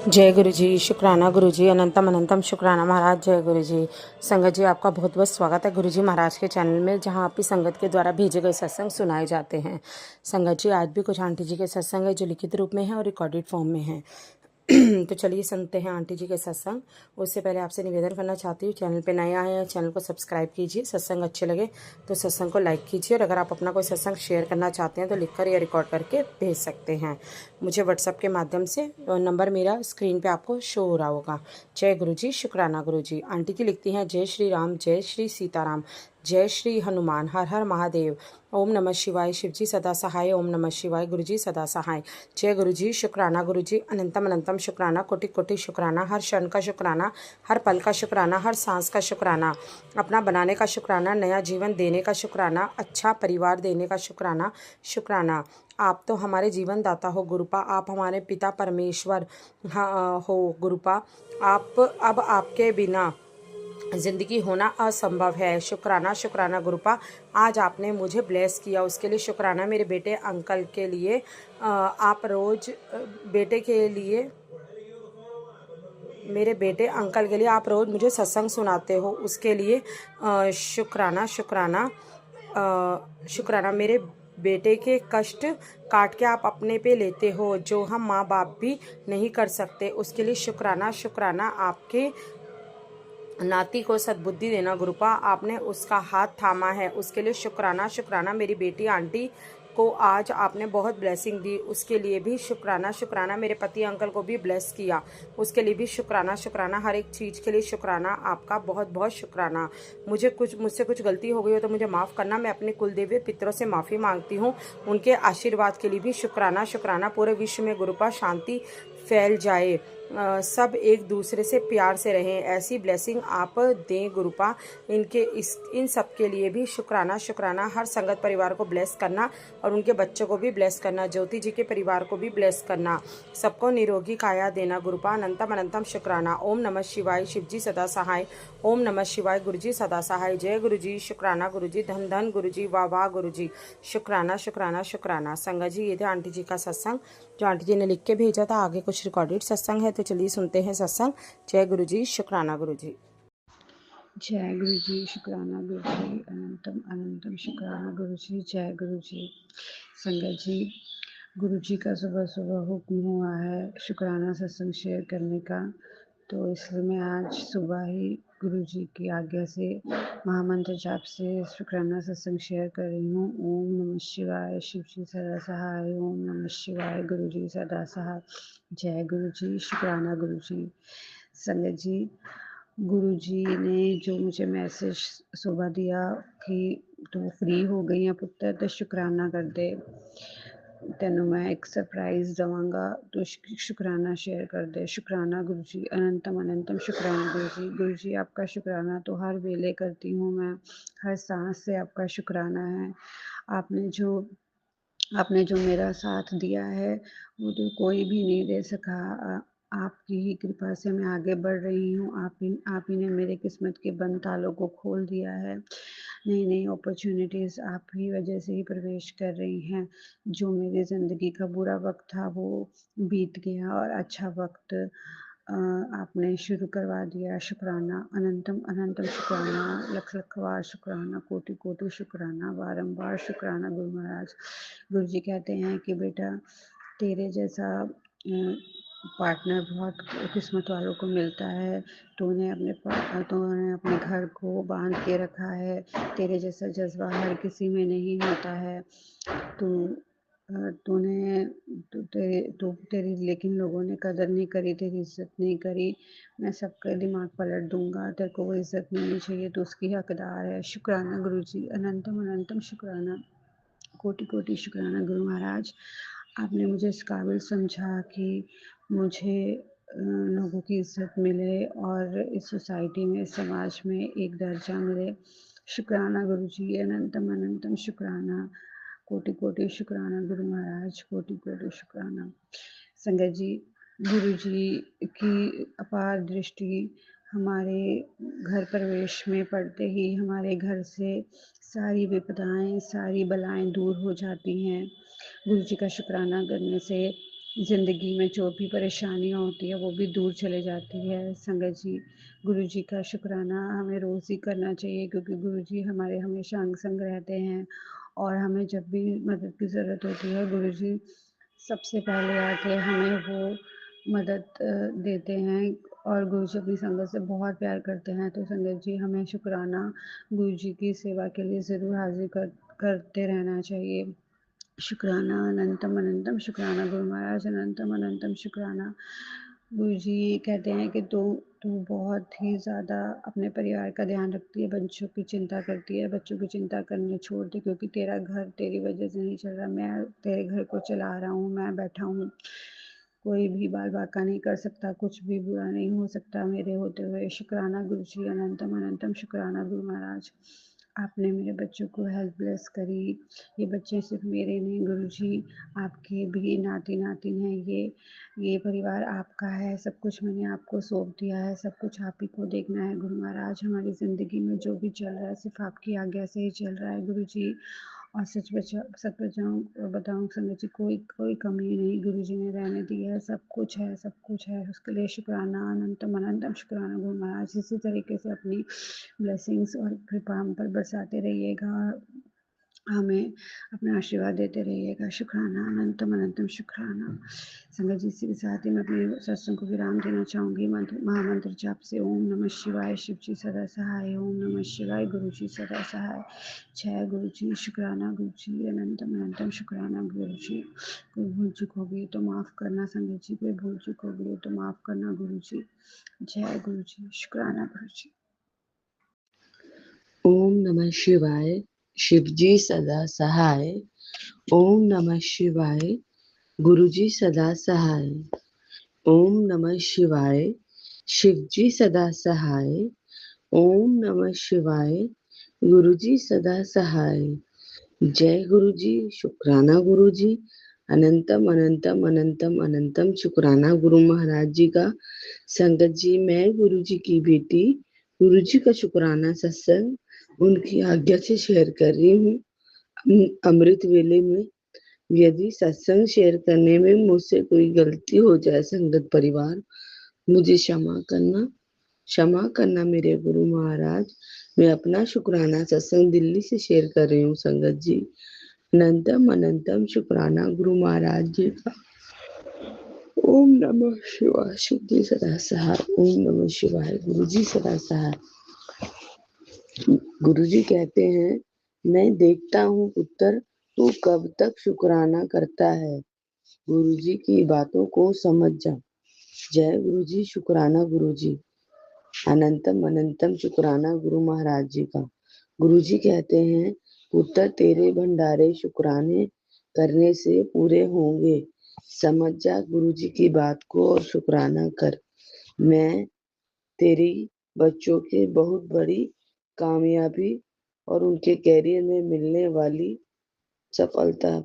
जय गुरु जी, शुक्राना गुरु जी, अनंतम अनंतम शुक्राना महाराज। जय गुरु जी। संगत जी, आपका बहुत बहुत स्वागत है गुरु जी महाराज के चैनल में, जहां आपकी संगत के द्वारा भेजे गए सत्संग सुनाए जाते हैं। संगत जी, आज भी कुछ आंटी जी के सत्संग है जो लिखित रूप में है और रिकॉर्डेड फॉर्म में है। तो चलिए सुनते हैं आंटी जी के सत्संग। उससे पहले आपसे निवेदन करना चाहती हूँ, चैनल पे नए आए हैं चैनल को सब्सक्राइब कीजिए, सत्संग अच्छे लगे तो सत्संग को लाइक कीजिए, और अगर आप अपना कोई सत्संग शेयर करना चाहते हैं तो लिखकर या रिकॉर्ड करके भेज सकते हैं मुझे व्हाट्सएप के माध्यम से। नंबर मेरा स्क्रीन पे आपको शो हो रहा होगा। जय गुरु जी, शुक्राना गुरु जी। आंटी जी लिखती हैं, जय श्री राम, जय श्री सीताराम, जय श्री हनुमान, हर हर महादेव, ओम नमः शिवाय, शिव जी सदा सहाय, ओम नमः शिवाय, गुरु जी सदा सहाय। जय गुरु जी, शुक्राना गुरु जी, अनंतम अनंतम शुक्राना, कोटि कोटि शुक्राना, हर क्षण का शुक्राना, हर पल का शुक्राना, हर सांस का शुक्राना, अपना बनाने का शुक्राना, नया जीवन देने का शुक्राना, अच्छा परिवार देने का शुक्राना। शुक्राना, आप तो हमारे जीवन दाता हो गुरुपा, आप हमारे पिता परमेश्वर हो गुरुपा, आप अब आपके बिना ज़िंदगी होना असंभव है। शुक्राना शुक्राना गुरुपा, आज आपने मुझे ब्लेस किया उसके लिए शुक्राना। मेरे बेटे अंकल के लिए आप रोज़ बेटे के लिए मेरे बेटे अंकल के लिए आप रोज़ मुझे सत्संग सुनाते हो, उसके लिए शुक्राना शुक्राना शुक्राना। मेरे बेटे के कष्ट काट के आप अपने पे लेते हो, जो हम माँ बाप भी नहीं कर सकते, उसके लिए शुक्राना शुक्राना। आपके नाती को सद्बुद्धि देना गुरुपा, आपने उसका हाथ थामा है, उसके लिए शुक्राना शुक्राना। मेरी बेटी आंटी को आज आपने बहुत ब्लेसिंग दी, उसके लिए भी शुक्राना शुक्राना। मेरे पति अंकल को भी ब्लेस किया, उसके लिए भी शुक्राना शुक्राना। हर एक चीज़ के लिए शुक्राना, आपका बहुत बहुत शुक्राना। मुझसे कुछ गलती हो गई हो तो मुझे माफ़ करना। मैं अपने कुलदेवी पितरों से माफ़ी मांगती हूँ, उनके आशीर्वाद के लिए भी शुक्राना शुक्राना। पूरे विश्व में गुरुपा शांति फैल जाए, सब एक दूसरे से प्यार से रहें, ऐसी ब्लेसिंग आप दें गुरुपा। इन सब के लिए भी शुक्राना शुक्राना। हर संगत परिवार को ब्लेस करना और उनके बच्चों को भी ब्लेस करना, ज्योति जी के परिवार को भी ब्लेस करना, सबको निरोगी काया देना गुरुपा। अनंतम अनंतम शुक्राना। ओम नमः शिवाय, शिव जी सदा सहाय, ओम नमः शिवाय, गुरु जी सदा सहाय। जय गुरु जी, शुक्राना गुरु जी, धन धन गुरु जी, वाह वाह गुरु जी, शुक्राना शुक्राना शुक्राना। संगत जी, ये थे आंटी जी का सत्संग जो आंटी जी ने लिख के भेजा था। आगे कुछ रिकॉर्डेड सत्संग है तो चलिए सुनते हैं सत्संग। जय गुरु जी, शुक्राना गुरु जी। जय गुरु जी, शुक्राना गुरु जी, अनंतम अनंतम शुक्राना गुरु जी। जय गुरु जी। संगत जी, गुरु जी का सुबह सुबह हुक्म हुआ है शुक्राना सत्संग शेयर करने का, तो इसलिए मैं आज सुबह ही गुरु जी की आज्ञा से महामंत्र जाप से शुक्राना सत्संग शेयर कर रही हूँ। ओम नमः शिवाय, शिव जी सदा सहाय, ओम नमः शिवाय, गुरु जी सदा सहाय। जय गुरु जी, शुक्राना गुरु जी। संगत जी, गुरु जी ने जो मुझे मैसेज सुबह दिया कि तू फ्री हो गई है पुत्र, तो शुक्राना कर दे, तेनों मैं एक सरप्राइज दवांगा, तो शुक्राना शेयर कर दे। शुक्राना गुरु जी, अनंतम अनंतम शुक्राना गुरु जी। गुरु जी, आपका शुक्राना तो हर वेले करती हूँ मैं, हर सांस से आपका शुक्राना है। आपने जो मेरा साथ दिया है वो तो कोई भी नहीं दे सका। आपकी ही कृपा से मैं आगे बढ़ रही हूँ। आप ही ने मेरे किस्मत के बंद तालों को खोल दिया है। नई नई अपॉर्चुनिटीज़ आप ही वजह से ही प्रवेश कर रही हैं। जो मेरी ज़िंदगी का बुरा वक्त था वो बीत गया और अच्छा वक्त आपने शुरू करवा दिया। शुक्राना, अनंतम अनंतम शुक्राना, लख लख बार शुक्राना, कोटि कोटि शुक्राना, बारंबार शुक्राना गुरु महाराज। गुरु जी कहते हैं कि बेटा, तेरे जैसा पार्टनर बहुत किस्मत वालों को मिलता है। तूने अपने घर को बांध के रखा है, तेरे जैसा जज्बा हर किसी में नहीं होता है। तू तूने तेरी लेकिन लोगों ने कदर नहीं करी, तेरी इज्जत नहीं करी। मैं सबका दिमाग पलट दूंगा, तेरे को वो इज्जत मिलनी चाहिए तो उसकी हकदार है। शुक्राना गुरु जी, अनंतम अनंतम शुक्राना, कोटि कोटि शुक्राना गुरु महाराज। आपने मुझे इस काबिल समझा कि मुझे लोगों की इज्जत मिले और इस सोसाइटी में, इस समाज में एक दर्जा मिले। शुक्राना गुरु जी, अनंतम अनंतम शुक्राना, कोटि कोटि शुक्राना गुरु महाराज, कोटि कोटि शुक्राना। संगत जी, गुरु जी की अपार दृष्टि हमारे घर प्रवेश में पड़ते ही हमारे घर से सारी विपदाएं, सारी बलाएं दूर हो जाती हैं। गुरु जी का शुक्राना करने से ज़िंदगी में जो भी परेशानियाँ होती है वो भी दूर चले जाती है। संगत जी, गुरु जी का शुक्राना हमें रोज़ ही करना चाहिए, क्योंकि गुरु जी हमारे हमेशा अंग संग रहते हैं और हमें जब भी मदद की ज़रूरत होती है, गुरु जी सबसे पहले आके हमें वो मदद देते हैं और गुरु जी अपनी संगत से बहुत प्यार करते हैं। तो संगत जी, हमें शुक्राना गुरु जी की सेवा के लिए ज़रूर हाज़िर करते रहना चाहिए। शुक्राना अनंतम अनंतम शुक्राना गुरु महाराज, अनंतम अनंतम शुक्राना। गुरु जी कहते हैं कि तू बहुत ही ज़्यादा अपने परिवार का ध्यान रखती है, बच्चों की चिंता करती है, बच्चों की चिंता करने छोड़ दे, क्योंकि तेरा घर तेरी वजह से नहीं चल रहा, मैं तेरे घर को चला रहा हूँ, मैं बैठा हूँ। कोई भी बाल बाका नहीं कर सकता, कुछ भी बुरा नहीं हो सकता मेरे होते हुए। शुक्राना गुरु जी, अनंतम अनंतम शुक्राना गुरु महाराज। आपने मेरे बच्चों को हेल्थ ब्लेस करी। ये बच्चे सिर्फ मेरे नहीं गुरु जी, आपके भी नाती नातिन हैं। ये परिवार आपका है, सब कुछ मैंने आपको सौंप दिया है, सब कुछ आप ही को देखना है गुरु महाराज। हमारी ज़िंदगी में जो भी चल रहा है सिर्फ आपकी आज्ञा से ही चल रहा है गुरु जी। और सच बताऊँ संगत जी, कोई कमी नहीं गुरु जी ने रहने दी है, सब कुछ है, सब कुछ है। उसके लिए शुक्राना, अनंतम अनंतम शुक्राना गुरु महाराज। इसी तरीके से अपनी ब्लेसिंग्स और कृपा हम पर बरसाते रहिएगा और हमें अपना आशीर्वाद देते रहिएगा। शुक्राना, अनंतम अनंतम शुक्राना। संगत जी, इसी के साथ ही मैं अपने सत्संग को विराम देना चाहूँगी। महामंत्र जाप से ओम नमः शिवाय, शिव जी सदा सहाय, ओम नमः शिवाय, गुरु जी सदा सहाय। जय गुरु जी, शुक्राना गुरु जी, अनंतम अनंतम शुक्राना गुरु जी। कोई भूल चूक हो गई तो माफ़ करना संगत जी, कोई भूल चूक हो गई तो माफ़ करना गुरु जी। जय गुरु जी, शुक्राना गुरु जी। ओम नमः शिवाय, शिवजी सदा सहाय। ओम नमः शिवाय, गुरुजी सदा सहाय। ओम नमः शिवाय, शिवजी सदा सहाय। ओम नमः शिवाय, गुरुजी सदा सहाय। जय गुरुजी, शुक्राना गुरुजी, अनंतम अनंतम अनंतम अनंतम शुक्राना गुरु महाराज जी का। संगत जी, मैं गुरुजी की बेटी गुरुजी का शुक्राना सत्संग उनकी आज्ञा से शेयर कर रही हूँ। अमृत वेले में यदि सत्संग शेयर करने में मुझसे कोई गलती हो जाए संगत परिवार, मुझे क्षमा करना मेरे गुरु महाराज। मैं अपना शुक्राना सत्संग दिल्ली से शेयर कर रही हूँ संगत जी। अनंतम अनंतम शुक्राना गुरु महाराज जी का। ओम नमः शिवाय, शिव जी सदा सहाय। ओम नमः शिवाय, गुरु जी सदा सहाय। गुरु जी कहते हैं, मैं देखता हूँ पुत्र, तू कब तक शुक्राना करता है। गुरु जी की बातों को समझ जा। जय गुरु जी, शुक्राना गुरु जी, अनंतम अनंतम शुक्राना गुरु महाराज जी का। गुरु जी कहते हैं, पुत्र तेरे भंडारे शुक्राने करने से पूरे होंगे। समझ जा गुरु जी की बात को और शुक्राना कर। मैं तेरी बच्चों के बहुत बड़ी कामयाबी और उनके कैरियर में मिलने वाली सफलता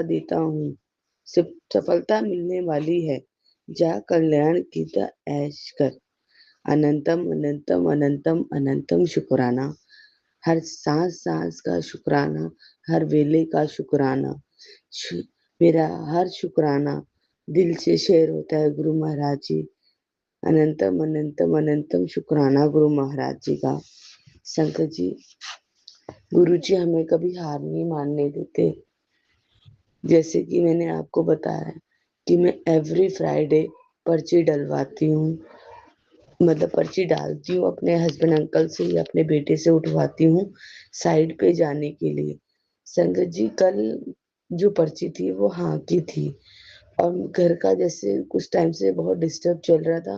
देता हूँ। सफलता मिलने वाली है। जा कल्याण की ऐश कर। अनंतम अनंतम अनंतम अनंतम शुक्राना। हर सांस का शुक्राना, हर वेले का शुक्राना। मेरा हर शुक्राना दिल से शेयर होता है गुरु महाराज जी। अनंतम अनंतम अनंतम शुक्राना गुरु महाराज जी का। संगत जी, गुरु जी हमें कभी हार नहीं मानने देते। जैसे कि मैंने आपको बताया कि मैं एवरी फ्राइडे पर्ची डलवाती हूँ, मतलब पर्ची डालती हूँ, अपने हस्बैंड अंकल से या अपने बेटे से उठवाती हूँ साइड पे जाने के लिए। संगत जी, कल जो पर्ची थी वो हाँ की थी और घर का जैसे कुछ टाइम से बहुत डिस्टर्ब चल रहा था,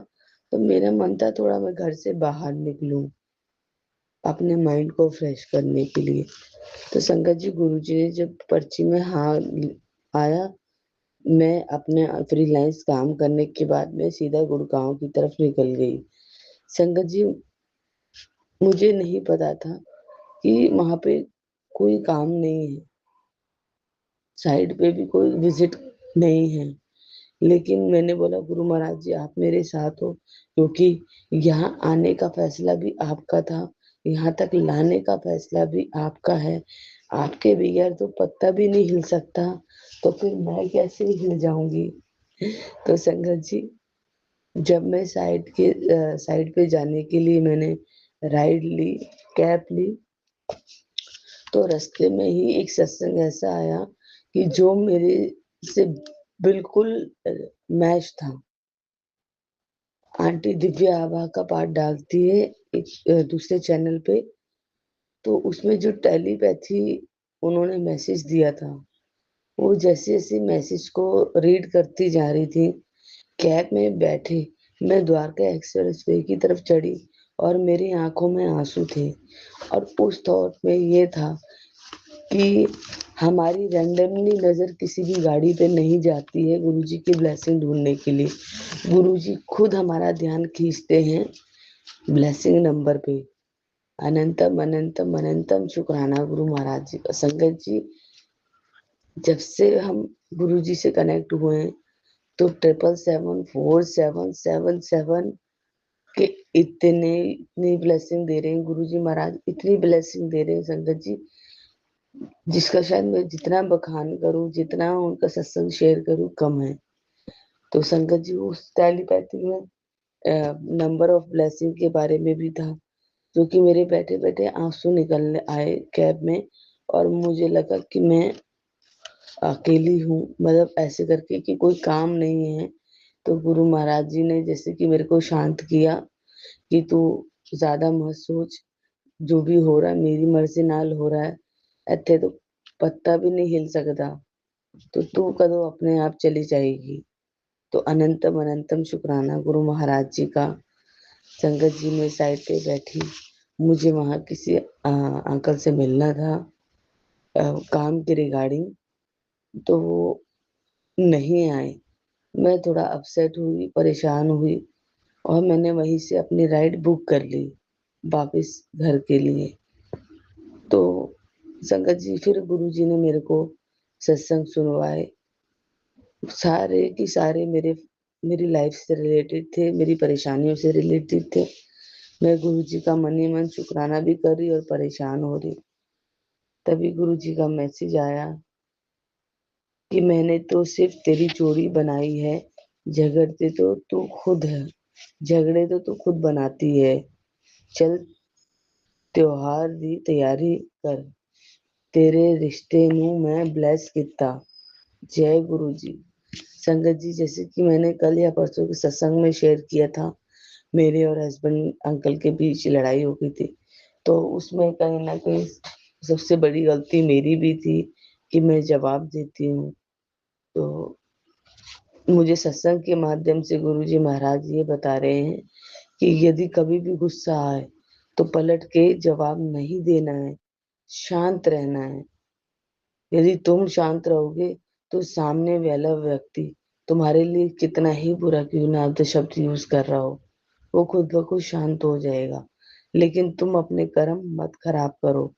तो मेरा मन था थोड़ा मैं घर से बाहर निकलूं अपने माइंड को फ्रेश करने के लिए। तो संगत जी, गुरु जी ने जब पर्ची में हाँ आया, मैं अपने फ्रीलांस काम करने के बाद मैं सीधा गुड़गांव की तरफ निकल गई। संगत जी, मुझे नहीं पता था कि वहां पे कोई काम नहीं है, साइड पे भी कोई विजिट नहीं है, लेकिन मैंने बोला गुरु महाराज जी आप मेरे साथ हो, क्योंकि यहाँ आने का फैसला भी आपका था, यहाँ तक लाने का फैसला भी आपका है। आपके बगैर तो पत्ता भी नहीं हिल सकता। तो फिर मैं कैसे हिल जाऊंगी। तो संगत जी, जब मैं साइड पे जाने के लिए मैंने राइड ली, कैब ली, तो रास्ते में ही एक सत्संग ऐसा आया कि जो मेरे से बिल्कुल मैच था। आंटी दिव्या आभा का पाठ डालती है एक दूसरे चैनल पे, तो उसमें जो टेलीपैथी उन्होंने मैसेज दिया था, वो जैसे जैसे मैसेज को रीड करती जा रही थी, कैब में बैठे मैं द्वारका एक्सप्रेस वे की तरफ चढ़ी और मेरी आंखों में आंसू थे। और उस थॉट में ये था कि हमारी रैंडमली नजर किसी भी गाड़ी पे नहीं जाती है गुरुजी की ब्लेसिंग ढूंढने के लिए। गुरुजी खुद हमारा ध्यान खींचते हैं ब्लेसिंग नंबर पे। अनंतम अनंतम अनंतम शुक्राना गुरु महाराज जी का। संगत जी, जब से हम गुरुजी से कनेक्ट हुए हैं, तो 777 के इतनी ब्लेसिंग दे रहे हैं गुरुजी महाराज, इतनी ब्लेसिंग दे रहे हैं संगत जी, जिसका शायद मैं जितना बखान करूं, जितना उनका सत्संग शेयर करूं, कम है। तो संगत जी, उस टेलीपैथी में नंबर ऑफ ब्लेसिंग के बारे में भी था, जो कि मेरे बैठे बैठे आंसू निकलने आए कैब में, और मुझे लगा कि मैं अकेली हूँ, मतलब ऐसे करके कि कोई काम नहीं है। तो गुरु महाराज जी ने जैसे कि मेरे को शांत किया कि तू ज्यादा मत सोच, जो भी हो रहा है मेरी मर्जी नाल हो रहा है, इत्थे तो पत्ता भी नहीं हिल सकता, तो तू कदों अपने आप चली जाएगी। तो अनंतम अनंतम शुक्राना गुरु महाराज जी का। संगत जी में साइड पे बैठी, मुझे वहां किसी अंकल से मिलना था काम के रिगार्डिंग, तो वो नहीं आए। मैं थोड़ा अपसेट हुई, परेशान हुई, और मैंने वहीं से अपनी राइड बुक कर ली वापस घर के लिए। तो संगत जी, फिर गुरुजी ने मेरे को सत्संग सुनवाए, सारे की सारे मेरी लाइफ से रिलेटेड थे, मेरी परेशानियों से रिलेटेड थे। मैं गुरुजी का मन ही मन शुक्राना भी कर रही और परेशान हो रही। तभी गुरुजी का मैसेज आया कि मैंने तो सिर्फ तेरी जोड़ी बनाई है, झगड़ते तो तू खुद है, झगड़े तो तू खुद बनाती है, चल त्योहार दी तैयारी कर, तेरे रिश्ते नू मैं ब्लेस किता। जय गुरु जी। संगत जी, जैसे कि मैंने कल या परसों के सत्संग में शेयर किया था, मेरे और हस्बैंड अंकल के बीच लड़ाई हो गई थी। तो उसमें कहीं ना कहीं सबसे बड़ी गलती मेरी भी थी कि मैं जवाब देती हूँ। तो मुझे सत्संग के माध्यम से गुरुजी महाराज ये बता रहे हैं कि यदि कभी भी गुस्सा आए तो पलट के जवाब नहीं देना है, शांत रहना है। यदि तुम शांत रहोगे तो सामने वाला व्यक्ति तुम्हारे लिए कितना ही बुरा क्यों ना आप शब्द यूज कर रहा हो, वो खुद ब खुद शांत हो जाएगा। लेकिन तुम अपने कर्म मत खराब करो।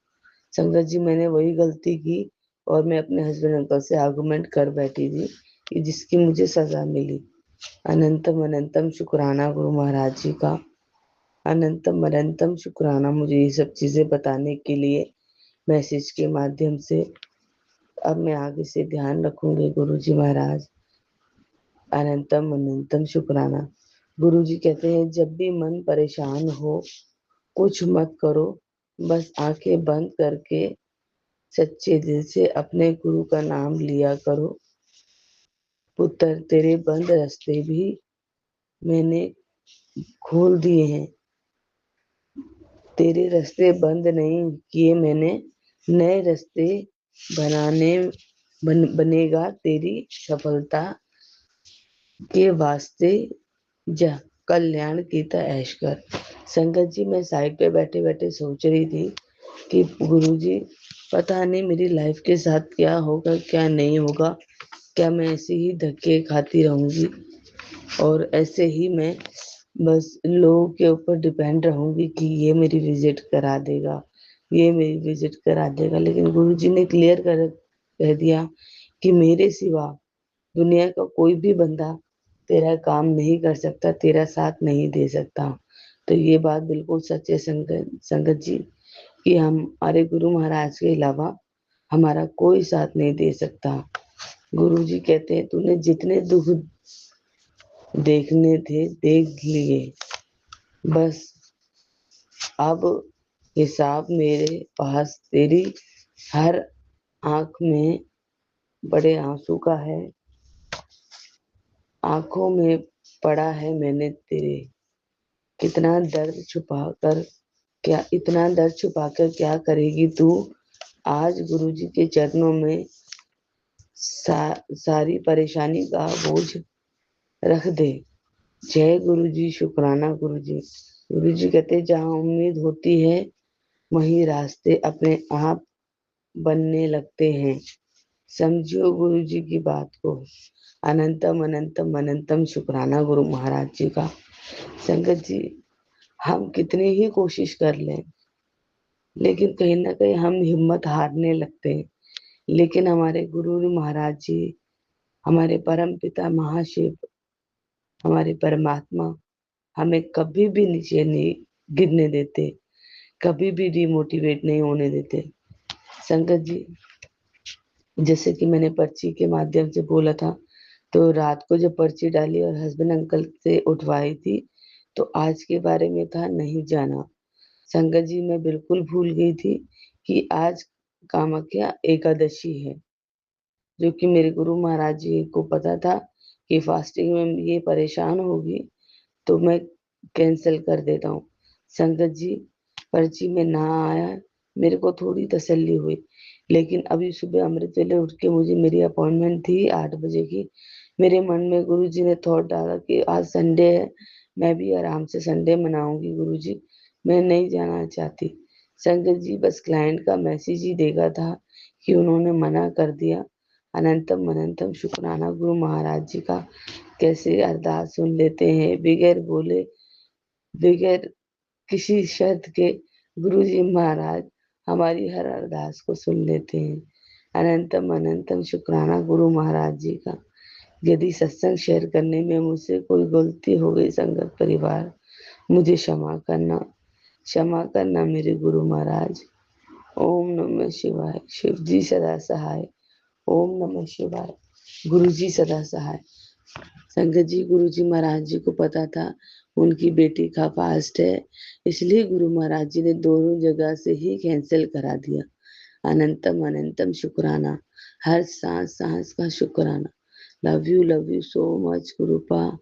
संगत जी, मैंने वही गलती की और मैं अपने हस्बैंड अंकल से आर्गुमेंट कर बैठी थी कि जिसकी मुझे सजा मिली। अनंतम अनंतम शुक्राना गुरु महाराज जी का। अनंतम अनंतम शुक्राना मुझे ये सब चीजें बताने के लिए मैसेज के माध्यम से। अब मैं आगे से ध्यान रखूंगी गुरुजी महाराज। अनंतम अनंतम शुक्राना। गुरुजी कहते हैं, जब भी मन परेशान हो कुछ मत करो, बस आंखें बंद करके सच्चे दिल से अपने गुरु का नाम लिया करो। पुत्र, तेरे बंद रास्ते भी मैंने खोल दिए हैं, तेरे रास्ते बंद नहीं किए मैंने, नए रास्ते बनेगा तेरी सफलता के वास्ते, जा कल्याण कीता ऐश कर। संगत जी, मैं साइड पे बैठे बैठे सोच रही थी कि गुरुजी, पता नहीं मेरी लाइफ के साथ क्या होगा क्या नहीं होगा, क्या मैं ऐसे ही धक्के खाती रहूंगी और ऐसे ही मैं बस लोगों के ऊपर डिपेंड रहूंगी कि ये मेरी विजिट करा देगा, ये मेरी विजिट करा देगा। लेकिन गुरुजी ने क्लियर कर कह दिया कि मेरे सिवा दुनिया का कोई भी बंदा तेरा काम नहीं कर सकता, तेरा साथ नहीं दे सकता। तो ये बात बिल्कुल सच है संगत जी, कि हमारे गुरु महाराज के अलावा हमारा कोई साथ नहीं दे सकता। गुरुजी कहते हैं तूने जितने दुख देखने थे देख लिए, बस अब हिसाब मेरे पास तेरी हर आंख में बड़े आंसू का है, आंखों में पड़ा है मैंने तेरे, इतना दर्द छुपाकर क्या करेगी तू। आज गुरुजी के चरणों में सारी परेशानी का बोझ रख दे। जय गुरुजी, शुक्राना गुरुजी। गुरुजी कहते जहाँ उम्मीद होती है वहीं रास्ते अपने आप बनने लगते हैं। समझियो गुरुजी की बात को। अनंतम अनंतम अनंतम शुक्राना गुरु महाराज जी का। संगत जी, हम कितनी ही कोशिश कर लें, लेकिन कहीं ना कहीं हम हिम्मत हारने लगते हैं। लेकिन हमारे गुरु महाराज जी, हमारे परम पिता महाशिव, हमारे परमात्मा हमें कभी भी नीचे नहीं गिरने देते, कभी भी डिमोटिवेट नहीं होने देते। संगत जी, जैसे कि मैंने पर्ची के माध्यम से बोला था, तो रात को जब पर्ची डाली और हस्बैंड अंकल से उठवाई थी, तो आज के बारे में कहा नहीं जाना। संगत जी, मैं बिल्कुल भूल गई थी कि आज कामाख्या एकादशी है, जो कि मेरे गुरु महाराज जी को पता था कि फास्टिंग में ये परेशान होगी, तो मैं कैंसिल कर देता हूँ। संगत जी, पर्ची में ना आया, मेरे को थोड़ी तसल्ली हुई, लेकिन अभी सुबह अमृत वेले उठ के मुझे मेरी अपॉइंटमेंट थी 8 बजे की। मेरे मन में गुरुजी ने थॉट डाला कि आज संडे है, मैं भी आराम से संडे मनाऊंगी गुरुजी, मैं नहीं जाना चाहती। संगत जी, बस क्लाइंट का मैसेज ही देखा था कि उन्होंने मना कर दिया। अनंतम अनंतम शुक्राना गुरु महाराज जी का। कैसे अरदास सुन लेते हैं बगैर बोले, बगैर किसी शर्त के। गुरु जी महाराज हमारी हर अरदास को सुन लेते हैं। अनंतम अनंतम शुक्राना गुरु महाराज जी का। यदि सत्संग शेयर करने में मुझसे कोई गलती हो गई संगत परिवार, मुझे क्षमा करना मेरे गुरु महाराज। ओम नमः शिवाय। शिव जी सदा सहाय। ओम नमः शिवाय। गुरु जी सदा सहाय। संगत जी, गुरु जी महाराज जी को पता था उनकी बेटी का फास्ट है, इसलिए गुरु महाराज जी ने दोनों जगह से ही कैंसिल करा दिया। अनंतम अनंतम शुक्राना, हर सांस सांस का शुक्राना। Love you so much गुरुपा।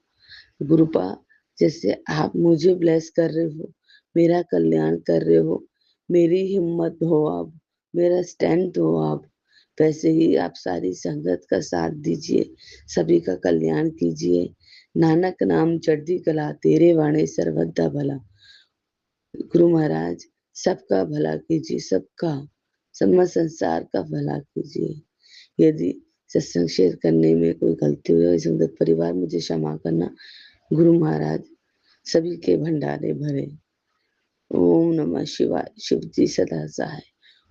गुरुपा, जैसे आप मुझे ब्लेस कर रहे हो, मेरा कल्याण कर रहे हो, मेरी हिम्मत हो आप, मेरा स्ट्रेंथ हो आप, वैसे ही आप सारी संगत का साथ दीजिए, सभी का कल्याण कीजिए। नानक नाम चढ़ती कला, तेरे वाणे सर्वदा भला। गुरु महाराज सबका भला कीजिए, सबका समस्त संसार का भला कीजिए। यदि सत्संग शेयर करने में कोई गलती हुई हो, संगत परिवार मुझे क्षमा करना। गुरु महाराज सभी के भंडारे भरे। ओम नमः शिवाय। शिव जी सदा सहाय।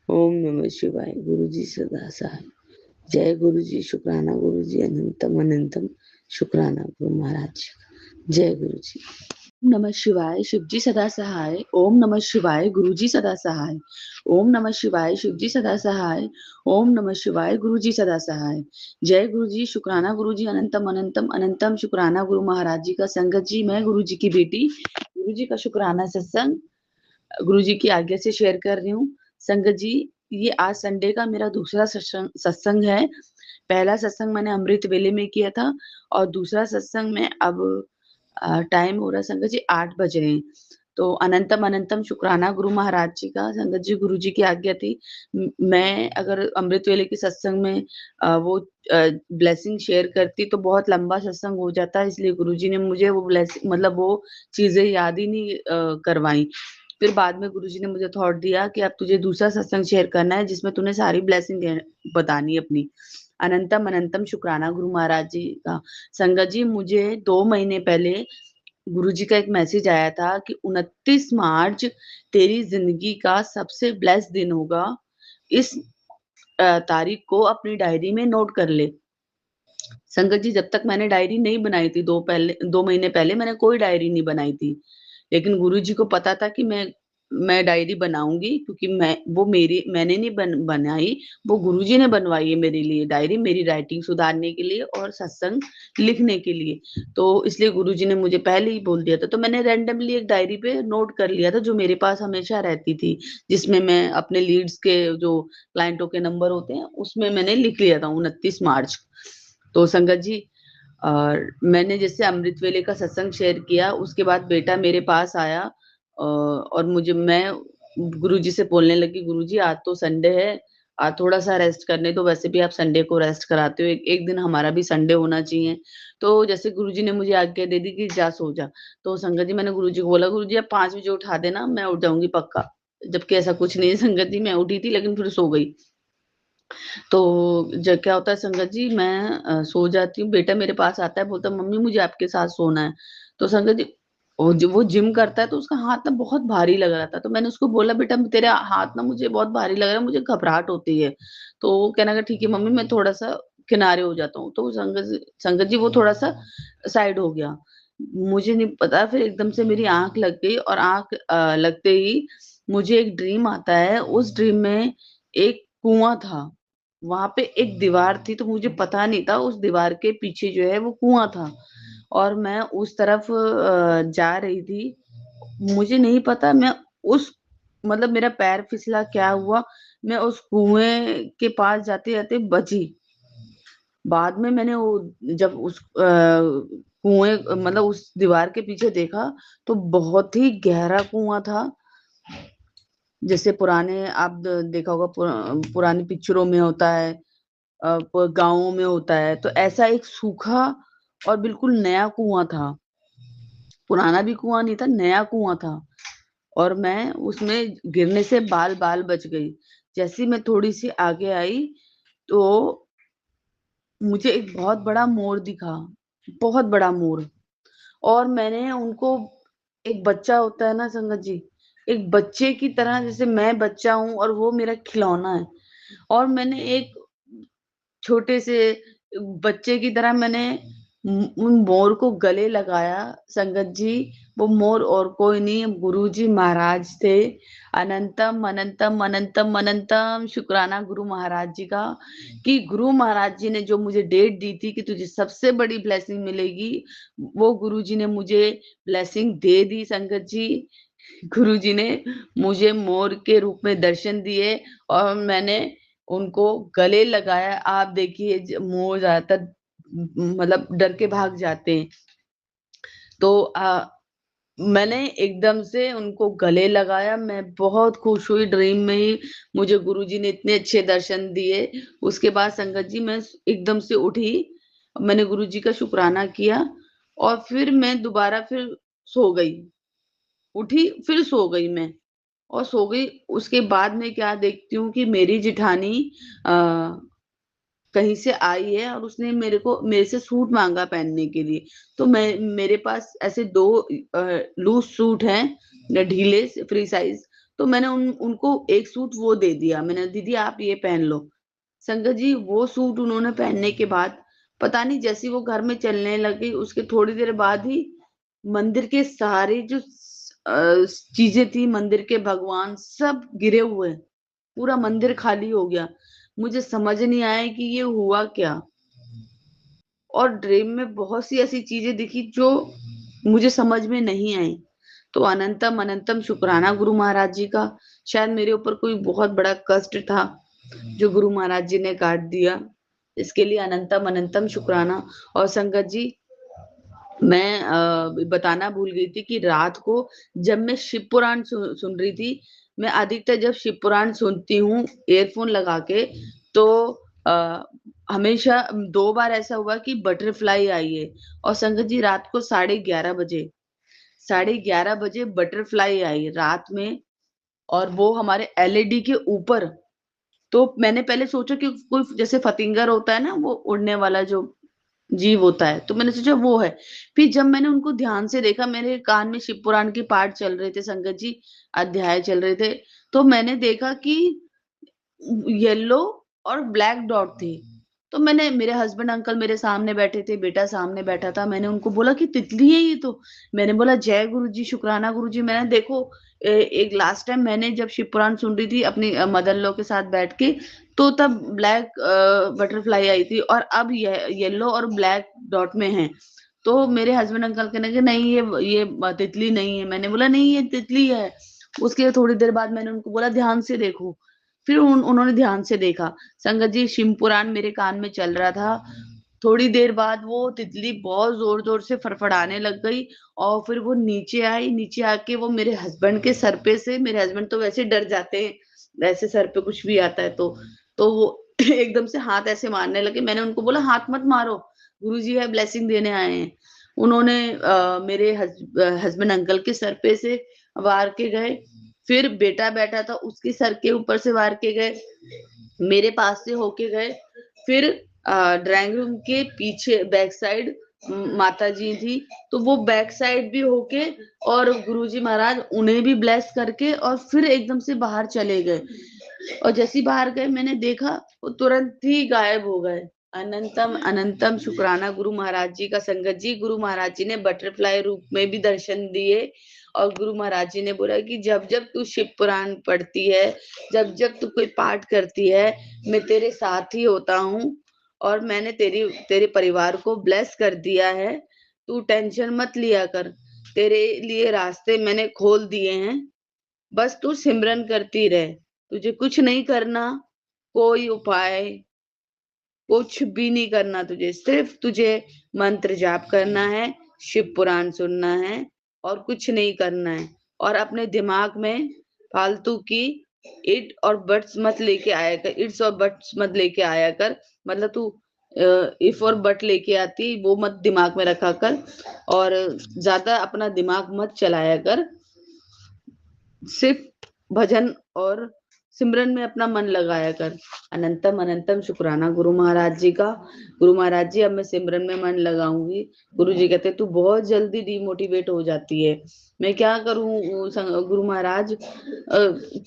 ओम नमः शिवाय। गुरु जी सदा सहाय। जय गुरु जी, शुक्राना गुरु जी। अनंतम अनंतम शुक्राना गुरु महाराज जी। जय गुरु जी। नमः शिवाय। शिवजी सदा सहाय। ओम नमः शिवाय। गुरुजी सदा सहाय। ओम नमः शिवाय। शिवजी सदा सहाय। ओम नमः शिवाय। गुरुजी सदा सहाय। जय गुरुजी, शुक्राना गुरुजी। अनंतम अनंतम अनंतम शुक्राना गुरु महाराज जी का। संगत जी, मैं गुरुजी की बेटी गुरुजी का शुक्राना सत्संग गुरुजी की आज्ञा से शेयर कर रही हूँ। संगत जी, ये आज संडे का मेरा दूसरा सत्संग है। पहला सत्संग मैंने अमृत वेले में किया था और दूसरा सत्संग में अब टाइम हो रहा है संगत जी 8 बज रहे हैं। तो अनंतम अनंतम शुक्राना गुरु महाराज जी का। संगत जी, गुरु जी की आज्ञा थी मैं अगर अमृत वेले के सत्संग में वो ब्लेसिंग शेयर करती तो बहुत लंबा सत्संग हो जाता, इसलिए गुरु जी ने मुझे वो ब्लेसिंग मतलब वो चीजें याद ही नहीं करवाई। फिर बाद में गुरुजी ने मुझे थॉट दिया कि अब तुझे दूसरा सत्संग शेयर करना है जिसमें तूने सारी ब्लेसिंग बतानी है अपनी। अनंतम अनंतम शुक्राना गुरु महाराज जी का। संगत जी, मुझे 2 महीने पहले गुरुजी का एक मैसेज आया था कि 29 मार्च तेरी जिंदगी का सबसे ब्लेस्ड दिन होगा, इस तारीख को अपनी डायरी में नोट कर ले। संगत जी, जब तक मैंने डायरी नहीं बनाई थी, 2 महीने पहले मैंने कोई डायरी नहीं बनाई थी, लेकिन गुरुजी को पता था कि मैं मैं डायरी बनाऊंगी, क्योंकि मैंने नहीं बनाई, वो गुरुजी ने बनवाई है मेरे लिए डायरी, मेरी राइटिंग सुधारने के लिए और सत्संग लिखने के लिए। तो इसलिए गुरुजी ने मुझे पहले ही बोल दिया था। तो मैंने रैंडमली एक डायरी पे नोट कर लिया था, जो मेरे पास हमेशा रहती थी, जिसमें मैं अपने लीड्स के जो क्लाइंटों के नंबर होते हैं उसमें मैंने लिख लिया था 29 मार्च। तो संगत जी, और मैंने जैसे अमृत वेले का सत्संग शेयर किया, उसके बाद बेटा मेरे पास आया और मैं गुरुजी से बोलने लगी, गुरुजी आज तो संडे है, आज थोड़ा सा रेस्ट करने दो, वैसे भी आप संडे को रेस्ट कराते हो, एक दिन हमारा भी संडे होना चाहिए। तो जैसे गुरुजी ने मुझे आज्ञा दे दी कि जा सो जा, तो संगत जी मैंने गुरुजी को बोला, गुरुजी आप 5 बजे उठा देना, मैं उठ जाऊंगी पक्का। जबकि ऐसा कुछ नहीं है संगत जी, मैं उठी थी लेकिन फिर सो गई। तो जब क्या होता है संगत जी, मैं सो जाती हूँ, बेटा मेरे पास आता है, बोलता मम्मी मुझे आपके साथ सोना है। तो संगत जी, वो जिम करता है, तो उसका हाथ ना बहुत भारी लग रहा था। तो मैंने उसको बोला, बेटा तेरे हाथ ना मुझे बहुत भारी लग रहा है, मुझे घबराहट होती है। तो वो कहने लगा, ठीक है मम्मी, मैं थोड़ा सा किनारे हो जाता हूँ। तो संगत जी वो थोड़ा सा साइड हो गया। मुझे नहीं पता, फिर एकदम से मेरी आंख लग गई, और आंख लगते ही मुझे एक ड्रीम आता है। उस ड्रीम में एक कुआं था, वहां पे एक दीवार थी, तो मुझे पता नहीं था उस दीवार के पीछे जो है वो कुआं था, और मैं उस तरफ जा रही थी। मुझे नहीं पता मैं उस मतलब मेरा पैर फिसला, क्या हुआ, मैं उस कुएं के पास जाते जाते बची। बाद में मैंने वो जब उस कुएं मतलब उस दीवार के पीछे देखा, तो बहुत ही गहरा कुआं था। जैसे पुराने आप देखा होगा, पुरानी पिक्चरों में होता है, गाँवों में होता है, तो ऐसा एक सूखा और बिल्कुल नया कुआं था। पुराना भी कुआं नहीं था, नया कुआं था, और मैं उसमें गिरने से बाल बाल बच गई। जैसे ही मैं थोड़ी सी आगे आई, तो मुझे एक बहुत बड़ा मोर दिखा, बहुत बड़ा मोर। और मैंने उनको, एक बच्चा होता है ना संगत जी, एक बच्चे की तरह, जैसे मैं बच्चा हूं और वो मेरा खिलौना है, और मैंने एक छोटे से बच्चे की तरह मैंने उन मोर को गले लगाया। संगत जी, वो मोर और कोई नहीं, गुरुजी महाराज थे। अनंतम अनंतम अनंतम अनंतम शुक्राना गुरु महाराज जी का, कि गुरु महाराज जी ने जो मुझे डेट दी थी कि तुझे सबसे बड़ी ब्लेसिंग मिलेगी, वो गुरुजी ने मुझे ब्लेसिंग दे दी। संगत जी, गुरुजी ने मुझे मोर के रूप में दर्शन दिए, और मैंने उनको गले लगाया। आप देखिए, मोर ज्यादातर मतलब डर के भाग जाते हैं, तो मैंने एकदम से उनको गले लगाया। मैं बहुत खुश हुई, ड्रीम में ही मुझे गुरुजी ने इतने अच्छे दर्शन दिए। उसके बाद संगत जी, मैं एकदम से उठी, मैंने गुरुजी का शुक्राना किया, और फिर मैं दोबारा फिर सो गई। उठी फिर सो गई मैं, और सो गई। उसके बाद में क्या देखती हूँ कि मेरी जिठानी कहीं से आई है, और उसने मेरे से सूट मांगा पहनने के लिए। तो मेरे पास ऐसे 2 लूज सूट हैं, ढीले फ्री साइज। तो मैंने उनको एक सूट वो दे दिया, मैंने, दीदी आप ये पहन लो। संगत जी, वो सूट उन्होंने पहनने के बाद, पता नहीं, जैसे वो घर में चलने लगी, उसके थोड़ी देर बाद ही मंदिर के सारे जो चीजें थी, मंदिर के भगवान सब गिरे हुए, पूरा मंदिर खाली हो गया। मुझे समझ नहीं आया कि ये हुआ क्या। और ड्रीम में बहुत सी ऐसी चीजें दिखी जो मुझे समझ में नहीं आई। तो अनंतम अनंतम शुक्राना गुरु महाराज जी का। शायद मेरे ऊपर कोई बहुत बड़ा कष्ट था जो गुरु महाराज जी ने काट दिया, इसके लिए अनंतम अनंतम शुक्राना। और संगत जी, मैं बताना भूल गई थी कि रात को जब मैं शिव पुराण सुन रही थी, मैं अधिकतर जब शिव पुराण सुनती हूँ ईयरफोन लगा के, तो आ, हमेशा 2 बार ऐसा हुआ कि बटरफ्लाई आई है। और संगत जी, रात को 11:30 बजे, 11:30 बजे बटरफ्लाई आई रात में, और वो हमारे एलईडी के ऊपर। तो मैंने पहले सोचा कि कोई जैसे फतिंगर होता है ना, वो उड़ने वाला जो जीव होता है, तो मैंने सोचा वो है। फिर जब मैंने उनको ध्यान से देखा, मेरे कान में शिव पुराण के पाठ चल रहे थे संगत जी, अध्याय चल रहे थे, तो मैंने देखा कि येलो और ब्लैक डॉट थी। तो मैंने, मेरे हस्बैंड अंकल मेरे सामने बैठे थे, बेटा सामने बैठा था, मैंने उनको बोला कि तितली है ये तो। मैंने बोला जय गुरुजी, शुक्राना गुरुजी। मैंने देखो एक लास्ट टाइम मैंने जब शिव पुराण सुन रही थी अपनी मदर इन लॉ के साथ बैठ के, तो तब ब्लैक बटरफ्लाई आई थी और अब येलो और ब्लैक डॉट में है। तो मेरे हस्बैंड अंकल कहने कि नहीं ये तितली नहीं है। मैंने बोला नहीं ये तितली है। उसके थोड़ी देर बाद मैंने उनको बोला ध्यान से देखो। फिर उन्होंने ध्यान से देखा। संगत जी, शिव पुराण मेरे कान में चल रहा था। थोड़ी देर बाद वो तितली बहुत जोर जोर से फड़फड़ाने लग गई और फिर वो नीचे आई। नीचे आके वो मेरे हस्बैंड के सर पे से, मेरे हस्बैंड तो वैसे डर जाते हैं वैसे सर पे कुछ भी आता है तो वो एकदम से हाथ ऐसे मारने लगे। मैंने उनको बोला हाथ मत मारो, गुरुजी है ब्लेसिंग देने आए हैं। उन्होंने मेरे हस्बैंड अंकल के सर पे से वार के गए। फिर बेटा बैठा था उसके सर के ऊपर से वार के गए, मेरे पास से होके गए। फिर ड्राइंग रूम के पीछे बैक साइड माता जी थी, तो वो बैक साइड भी होके और गुरुजी महाराज उन्हें भी ब्लेस करके और फिर एकदम से बाहर चले गए। और जैसे ही बाहर गए मैंने देखा वो तुरंत ही गायब हो गए। अनंतम अनंतम शुक्राना गुरु महाराज जी का। संगत जी, गुरु महाराज जी ने बटरफ्लाई रूप में भी दर्शन दिए और गुरु महाराज जी ने बोला कि जब जब तू शिव पुराण पढ़ती है, जब जब तू कोई पाठ करती है, मैं तेरे साथ ही होता हूँ और मैंने तेरे परिवार को ब्लेस कर दिया है। तू टेंशन मत लिया कर, तेरे लिए रास्ते मैंने खोल दिए हैं, बस तू सिमरन करती रह। तुझे कुछ नहीं करना, कोई उपाय कुछ भी नहीं करना, तुझे सिर्फ तुझे मंत्र जाप करना है, शिव पुराण सुनना है और कुछ नहीं करना है। और अपने दिमाग में फालतू की इट और बट्स मत लेके आया कर, इट्स और बट्स मत लेके आया कर। मतलब तू इफ और बट लेके आती वो मत दिमाग में रखा कर और ज्यादा अपना दिमाग मत चलाया कर। सिर्फ भजन और सिमरन में अपना मन लगाया कर। अनंतम अनंतम शुक्राना गुरु महाराज जी का। गुरु महाराज जी, अब मैं सिमरन में मन लगाऊंगी। गुरु जी कहते तू बहुत जल्दी डिमोटिवेट हो जाती है, मैं क्या करूं गुरु महाराज।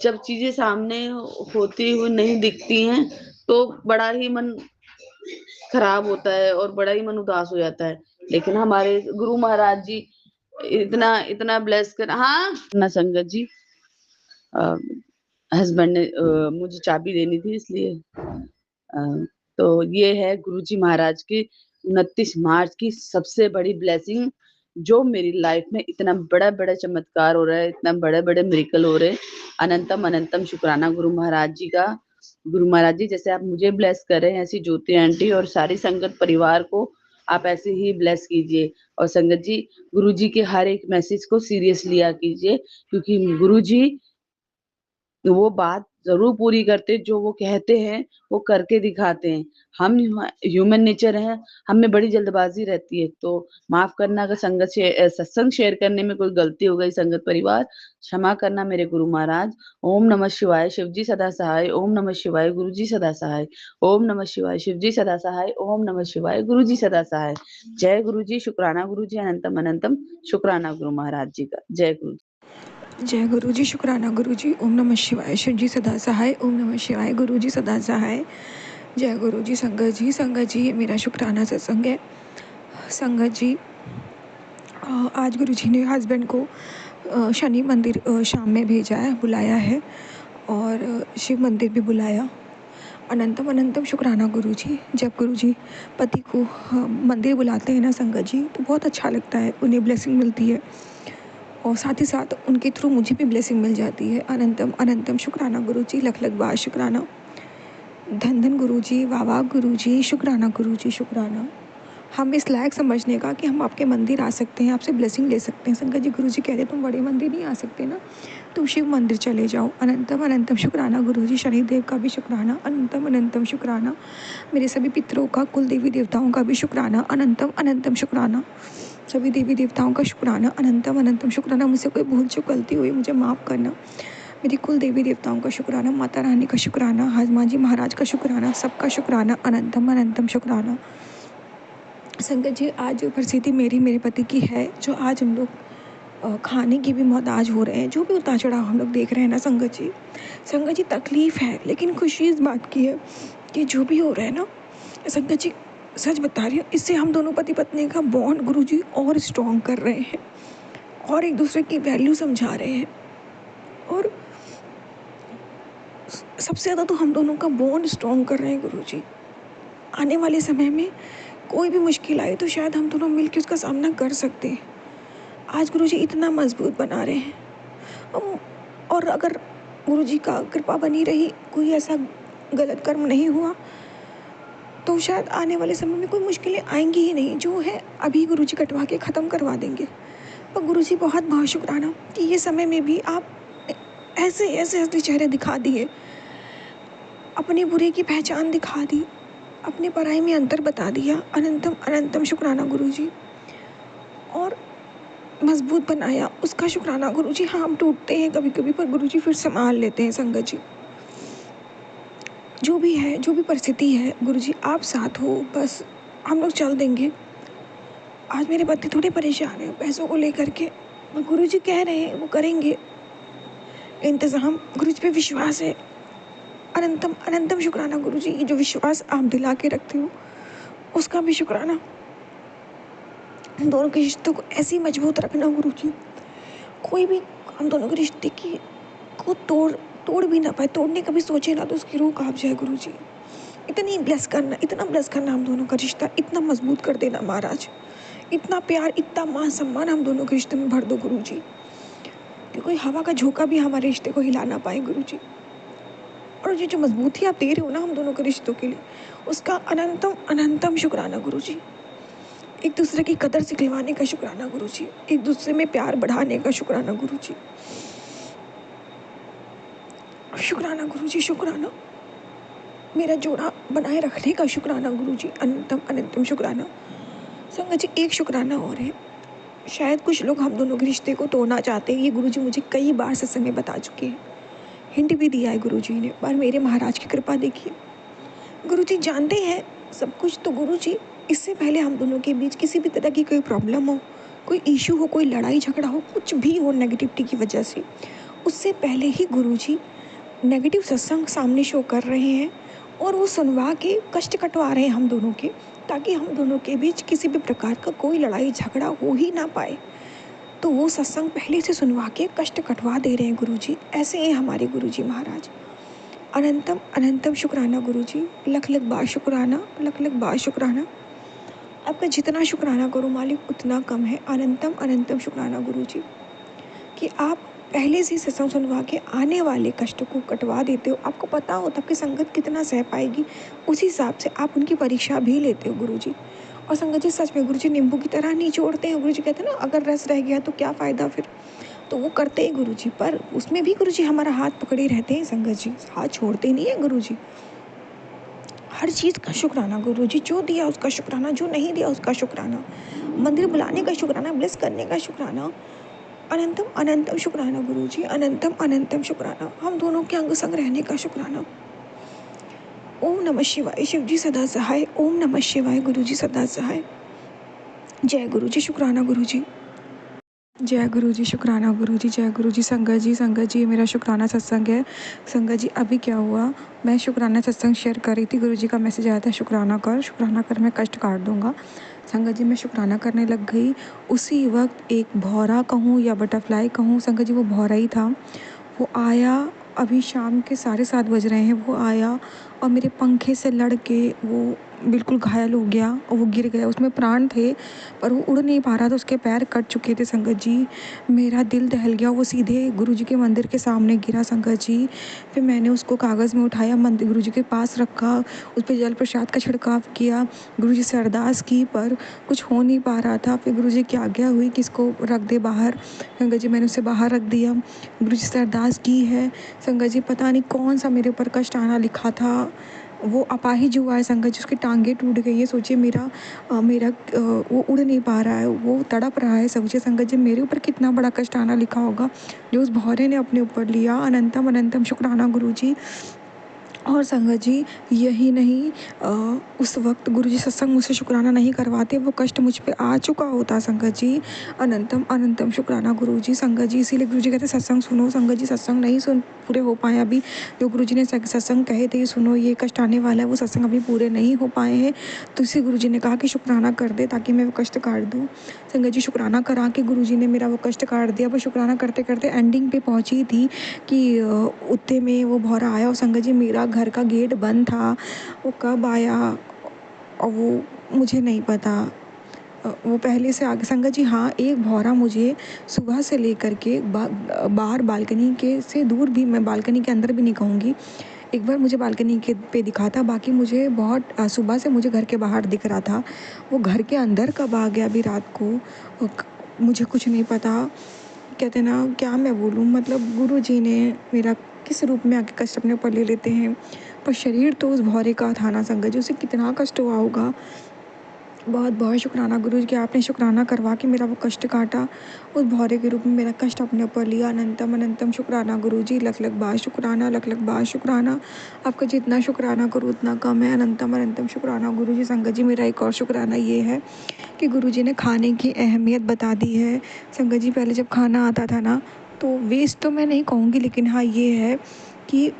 जब चीजें सामने होती हुई नहीं दिखती हैं तो बड़ा ही मन खराब होता है और बड़ा ही मन उदास हो जाता है। लेकिन हमारे गुरु महाराज जी इतना इतना ब्लेस कर। हाँ ना संगत जी, हस्बैंड ने मुझे चाबी देनी थी इसलिए तो ये है गुरुजी महाराज की 29 मार्च की सबसे बड़ी ब्लेसिंग, जो मेरी लाइफ में इतना बड़ा बड़ा चमत्कार हो रहा है, इतना बड़े बड़े मिरेकल हो रहे हैं। अनंतम अनंतम शुक्राना गुरु महाराज जी का। गुरु महाराज जी, जैसे आप मुझे ब्लेस कर रहे हैं, ऐसी ज्योति आंटी और सारी संगत परिवार को आप ऐसे ही ब्लेस कीजिए। और संगत जी, गुरु जी के हर एक मैसेज को सीरियस लिया कीजिए, क्योंकि गुरु जी वो बात जरूर पूरी करते, जो वो कहते हैं वो करके दिखाते हैं। हम ह्यूमन नेचर है, हम में बड़ी जल्दबाजी रहती है, तो माफ करना अगर सत्संग शेयर करने में कोई गलती हो गई, संगत परिवार क्षमा करना मेरे गुरु महाराज। ओम नमः शिवाय, शिवजी सदा सहाय। ओम नमः शिवाय, गुरुजी सदा सहाय। ओम नमः शिवाय, शिवजी सदा सहाय। ओम नमः शिवाय, गुरुजी सदा सहाय। जय गुरुजी, शुक्राना गुरुजी, अनंतम अनंतम शुक्राना गुरु महाराज जी का। जय गुरु। जय गुरुजी, शुक्राना गुरुजी। ओम नमः शिवाय, शिवजी सदा सहाय। ओम नमः शिवाय, गुरुजी सदा सहाय। जय गुरुजी। संगत जी ये मेरा शुक्राना सत्संग है। संगत जी, आज गुरुजी ने हस्बैंड को शनि मंदिर शाम में भेजा है, बुलाया है और शिव मंदिर भी बुलाया। अनंतम अनंतम शुक्राना गुरुजी। जब गुरुजी पति को मंदिर बुलाते हैं ना संगत जी, तो बहुत अच्छा लगता है, उन्हें ब्लेसिंग मिलती है और साथ ही साथ उनके थ्रू मुझे भी ब्लेसिंग मिल जाती है। अनंतम अनंतम शुक्राना गुरुजी, लख लख बार शुक्राना। धन धन गुरुजी, वाह वाह गुरुजी, शुक्राना गुरुजी, शुक्राना। हम इस लायक समझने का कि हम आपके मंदिर आ सकते हैं, आपसे ब्लेसिंग ले सकते हैं। संगत जी, गुरुजी कहते तुम बड़े मंदिर नहीं आ सकते ना, तुम शिव मंदिर चले जाओ। अनंतम अनंतम शुक्राना गुरुजी। शनिदेव का भी शुक्राना। अनंतम अनंतम शुक्राना। मेरे सभी पितरों का, कुल देवी देवताओं का भी शुक्राना। अनंतम अनंतम शुक्राना। सभी देवी देवताओं का शुक्राना। अनंतम अनंतम शुक्राना। मुझसे कोई भूल चूक गलती हुई मुझे माफ़ करना। मेरी कुल देवी देवताओं का शुक्राना, माता रानी का शुक्राना, हनुमान जी महाराज का शुक्राना, सबका शुक्राना। अनंतम अनंतम शुक्राना। संगत जी, आज परिस्थिति मेरे पति की है, जो आज हम लोग खाने की भी मोहताज हो रहे हैं, जो भी उतार चढ़ाव हम लोग देख रहे हैं ना संगत जी, तकलीफ़ है, लेकिन खुशी इस बात की है कि जो भी हो रहा है ना, संगत जी सच बता रही हूँ, इससे हम दोनों पति पत्नी का बॉन्ड गुरुजी और स्ट्रॉन्ग कर रहे हैं और एक दूसरे की वैल्यू समझा रहे हैं। और सबसे ज़्यादा तो हम दोनों का बॉन्ड स्ट्रॉन्ग कर रहे हैं गुरुजी। आने वाले समय में कोई भी मुश्किल आए तो शायद हम दोनों मिलकर उसका सामना कर सकते हैं। आज गुरुजी इतना मजबूत बना रहे हैं। और अगर गुरुजी का कृपा बनी रही, कोई ऐसा गलत कर्म नहीं हुआ, तो शायद आने वाले समय में कोई मुश्किलें आएंगी ही नहीं। जो है अभी गुरुजी कटवा के ख़त्म करवा देंगे। और गुरुजी बहुत बहुत शुक्राना कि ये समय में भी आप ऐसे ऐसे असली चेहरे दिखा दिए, अपने बुरे की पहचान दिखा दी, अपने पराई में अंतर बता दिया। अनंतम अनंतम शुक्राना गुरुजी। और मजबूत बनाया, उसका शुक्राना गुरुजी। हाँ, हम टूटते हैं कभी कभी, पर गुरुजी फिर संभाल लेते हैं। संगत जी जो भी है, जो भी परिस्थिति है, गुरुजी आप साथ हो, बस हम लोग चल देंगे। आज मेरे पति थोड़े परेशान हैं पैसों को लेकर के, पर गुरुजी कह रहे हैं वो करेंगे इंतज़ाम। गुरुजी पे विश्वास है। अनंतम अनंतम शुक्राना गुरुजी। ये जो विश्वास आप दिला के रखते हो, उसका भी शुक्राना। हम दोनों के रिश्तों को ऐसे ही मजबूत रखना गुरुजी। कोई भी हम दोनों के रिश्ते की को तोड़ भी ना पाए, तोड़ने का भी सोचे ना तो उसकी रूह कांप जाए गुरुजी। इतनी ब्लेस करना, इतना ब्लेस करना हम दोनों का रिश्ता, इतना मजबूत कर देना महाराज। इतना प्यार, इतना मान सम्मान हम दोनों के रिश्ते में भर दो गुरुजी कि कोई हवा का झोंका भी हमारे रिश्ते को हिला ना पाए गुरुजी। और ये जो मजबूती आप दे रहे हो ना हम दोनों के रिश्तों के लिए, उसका अनंतम अनंतम शुक्राना गुरुजी। एक दूसरे की कदर सिखलवाने का शुक्राना गुरुजी। एक दूसरे में प्यार बढ़ाने का शुक्राना गुरुजी। शुक्राना गुरुजी, शुक्राना। मेरा जोड़ा बनाए रखने का शुक्राना गुरुजी। अनंतम अनंतम शुक्राना। संगत जी एक शुक्राना और है। शायद कुछ लोग हम दोनों के रिश्ते को तोड़ना चाहते हैं, ये गुरुजी मुझे कई बार सत्संग में बता चुके हैं। हिंट भी दिया है गुरुजी ने, पर मेरे महाराज की कृपा देखिए। गुरुजी जानते हैं सब कुछ। तो गुरुजी इससे पहले हम दोनों के बीच किसी भी तरह की कोई प्रॉब्लम हो, कोई इशू हो, कोई लड़ाई झगड़ा हो, कुछ भी हो नेगेटिविटी की वजह से, उससे पहले ही गुरुजी नेगेटिव सत्संग सामने शो कर रहे हैं और वो सुनवा के कष्ट कटवा रहे हैं हम दोनों के, ताकि हम दोनों के बीच किसी भी प्रकार का कोई लड़ाई झगड़ा हो ही ना पाए। तो वो सत्संग पहले से सुनवा के कष्ट कटवा दे रहे हैं गुरुजी। ऐसे हैं हमारे गुरुजी महाराज। अनंतम अनंतम शुक्राना गुरुजी। लख लख बार शुक्राना, लख लख बार शुक्राना। आपका जितना शुक्राना करो मालिक उतना कम है। अनंतम अनंतम शुक्राना गुरुजी कि आप पहले से सत्संग सुनवा के आने वाले कष्ट को कटवा देते हो। आपको पता होता कि संगत कितना सह पाएगी, उसी हिसाब से आप उनकी परीक्षा भी लेते हो गुरुजी। और संगत जी सच में गुरुजी नींबू की तरह निचोड़ते हैं। गुरुजी कहते हैं ना, अगर रस रह गया तो क्या फ़ायदा फिर। तो वो करते हैं गुरुजी, पर उसमें भी गुरुजी हमारा हाथ पकड़े रहते हैं। संगत जी हाथ छोड़ते नहीं है गुरुजी। हर चीज़ का शुक्राना गुरुजी। जो दिया उसका शुक्राना, जो नहीं दिया उसका शुक्राना। मंदिर बुलाने का शुक्राना, ब्लेस करने का शुक्राना। अनंतम अनंतम शुक्राना गुरुजी। अनंतम अनंतम शुक्राना। हम दोनों के अंग संग रहने का शुक्राना। ओम नमः शिवाय। शिव जी सदा सहाय। ओम नमः शिवाय। गुरुजी सदा सहाय। जय गुरुजी। शुक्राना गुरुजी। जय गुरुजी। शुक्राना गुरुजी। जय गुरुजी। संगत जी मेरा शुक्राना सत्संग है। संगत जी अभी क्या हुआ, मैं शुक्राना सत्संग शेयर कर रही थी, गुरुजी का मैसेज आया था शुक्राना कर मैं कष्ट काट दूंगा। संगत जी मैं शुक्राना करने लग गई। उसी वक्त एक भौरा कहूँ या बटरफ्लाई कहूँ, संगत जी वो भौरा ही था। वो आया, अभी शाम के 7:30 बज रहे हैं, वो आया और मेरे पंखे से लड़ के वो बिल्कुल घायल हो गया और वो गिर गया। उसमें प्राण थे पर वो उड़ नहीं पा रहा था, उसके पैर कट चुके थे। संगत जी मेरा दिल दहल गया। वो सीधे गुरुजी के मंदिर के सामने गिरा। संगत जी फिर मैंने उसको कागज़ में उठाया, मंदिर गुरुजी के पास रखा, उस पर जल प्रसाद का छिड़काव किया, गुरुजी से अरदास की, पर कुछ हो नहीं पा रहा था। फिर गुरुजी की आज्ञा हुई कि इसको रख दे बाहर। संगत जी मैंने उसे बाहर रख दिया, गुरुजी से अरदास की है। संगत जी पता नहीं कौन सा मेरे ऊपर कष्ट आना लिखा था, वो अपाहिज हुआ है। संगत जी उसकी टांगें टूट गई है। सोचिए मेरा वो उड़ नहीं पा रहा है, वो तड़प रहा है। सोचिए संगत जी मेरे ऊपर कितना बड़ा कष्ट आना लिखा होगा जो उस भौरे ने अपने ऊपर लिया। अनंतम अनंतम शुक्राना गुरुजी। और संगत जी यही नहीं, उस वक्त गुरुजी सत्संग मुझसे शुक्राना नहीं करवाते, वो कष्ट मुझ पे आ चुका होता संगत जी। अनंतम अनंतम शुक्राना गुरुजी। संगत जी इसीलिए गुरुजी कहते सत्संग सुनो। संगत जी सत्संग नहीं सुन पूरे हो पाए अभी, जो गुरुजी ने सत्संग कहे थे सुनो ये कष्ट आने वाला है, वो सत्संग अभी पूरे नहीं हो पाए हैं। तो इसी गुरुजी ने कहा कि शुक्राना कर दे ताकि मैं वो कष्ट काट दूँ। संगत जी शुक्राना करा के गुरुजी ने मेरा वो कष्ट काट दिया। वो शुक्राना करते करते एंडिंग पे पहुँची थी कि उतने में वो भौरा आया और संगत जी मेरा घर का गेट बंद था। वो कब आया और वो मुझे नहीं पता। वो पहले से आगे संगत जी हाँ, एक भौरा मुझे सुबह से लेकर के बाहर बालकनी के से दूर भी, मैं बालकनी के अंदर भी नहीं कहूँगी, एक बार मुझे बालकनी के पे दिखा था, बाकी मुझे बहुत सुबह से मुझे घर के बाहर दिख रहा था। वो घर के अंदर कब आ गया अभी रात को मुझे कुछ नहीं पता। कहते ना क्या मैं बोलूँ, मतलब गुरुजी ने मेरा किस रूप में आके कष्ट अपने ऊपर ले लेते हैं, पर शरीर तो उस भौरे का था ना संगत जी, उसे कितना कष्ट हुआ होगा। बहुत बहुत शुक्राना गुरुजी कि आपने शुक्राना करवा के मेरा वो कष्ट काटा, उस भौरे के रूप में मेरा कष्ट अपने ऊपर लिया। अनंतम अनंतम शुक्राना गुरुजी, लख लख बार शुक्राना, लख लख बार शुक्राना। आपका जितना शुक्राना करूँ उतना कम है। अनंतम अनंतम शुक्राना गुरुजी। संगत जी मेरा एक और शुक्राना ये है कि गुरुजी ने खाने की अहमियत बता दी है। संगत जी पहले जब खाना आता था ना, तो वेस्ट तो मैं नहीं कहूँगी, लेकिन हाँ ये है कि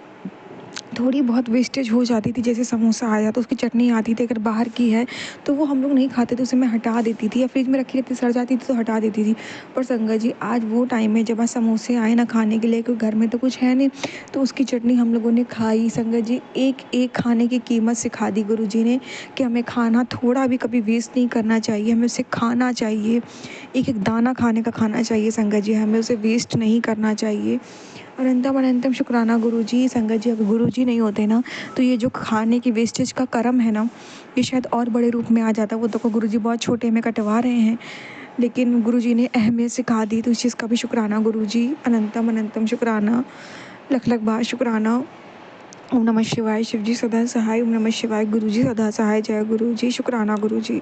थोड़ी बहुत वेस्टेज हो जाती थी। जैसे समोसा आया तो उसकी चटनी आती थी, अगर बाहर की है तो वो हम लोग नहीं खाते थे, उसे मैं हटा देती थी, या फ्रिज में रखी रहती सड़ जाती थी तो हटा देती थी। पर संगत जी आज वो टाइम है जब आज समोसे आए ना खाने के लिए, क्योंकि घर में तो कुछ है नहीं, तो उसकी चटनी हम लोगों ने खाई। संगत जी एक एक खाने की कीमत सिखा दी गुरुजी ने कि हमें खाना थोड़ा भी कभी वेस्ट नहीं करना चाहिए, हमें उसे खाना चाहिए, एक एक दाना खाने का खाना चाहिए संगत जी, हमें उसे वेस्ट नहीं करना चाहिए। अनंतम अनंतम शुक्राना गुरुजी। संगत जी अगर गुरुजी नहीं होते ना, तो ये जो खाने की वेस्टेज का कर्म है ना, ये शायद और बड़े रूप में आ जाता। वो तो गुरुजी बहुत छोटे में कटवा रहे हैं, लेकिन गुरुजी ने अहमियत सिखा दी, तो इस चीज़ का भी शुक्राना गुरुजी। अनंतम अनंतम शुक्राना, लख लख बार शुक्राना। ओम नमः शिवाय, शिव जी सदा सहाय। ओम नमः शिवाय, गुरुजी सदा सहाय। जय गुरुजी, शुक्राना गुरुजी।